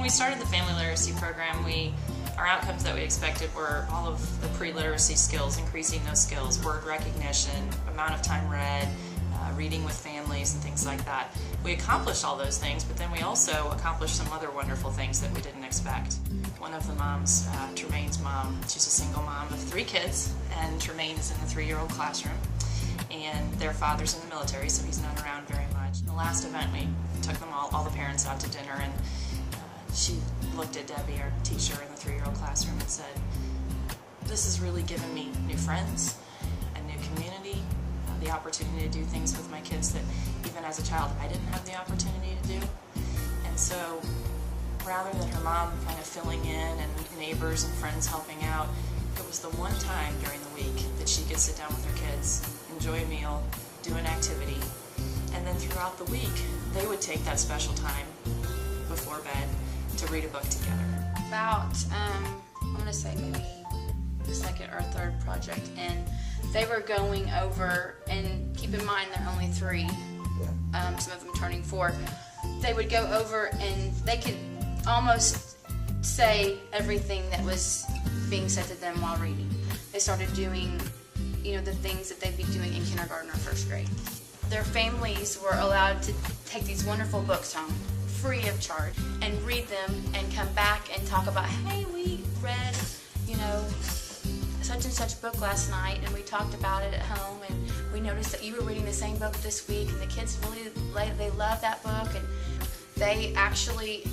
when we started the family literacy program, our outcomes that we expected were all of the pre-literacy skills, increasing those skills, word recognition, amount of time read, reading with families and things like that. We accomplished all those things, but then we also accomplished some other wonderful things that we didn't expect. One of the moms, Tremaine's mom, she's a single mom of 3 kids, and Tremaine is in the 3-year-old classroom, and their father's in the military, so he's not around very much. In the last event, we took them all the parents out to dinner, and she looked at Debbie, our teacher in the 3-year-old classroom, and said, "This has really given me new friends, a new community, the opportunity to do things with my kids that even as a child I didn't have the opportunity to do." And so rather than her mom kind of filling in and neighbors and friends helping out, it was the one time during the week that she could sit down with her kids, enjoy a meal, do an activity, and then throughout the week they would take that special time before bed to read a book together. About, I'm going to say maybe the second or third project, and they were going over, and keep in mind they're only 3, some of them turning 4. They would go over and they could almost say everything that was being said to them while reading. They started doing, the things that they'd be doing in kindergarten or first grade. Their families were allowed to take these wonderful books home, free of charge, and read them and come back and talk about, hey, we read, such and such book last night, and we talked about it at home, and we noticed that you were reading the same book this week, and the kids really, they love that book. And they actually,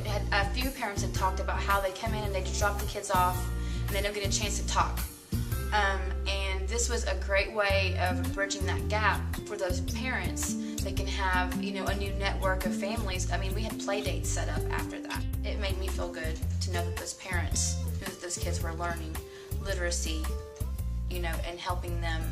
had a few parents had talked about how they come in and they just drop the kids off and they don't get a chance to talk. And this was a great way of bridging that gap for those parents. They can have, a new network of families. I mean, we had play dates set up after that. It made me feel good to know that those parents knew that those kids were learning literacy, and helping them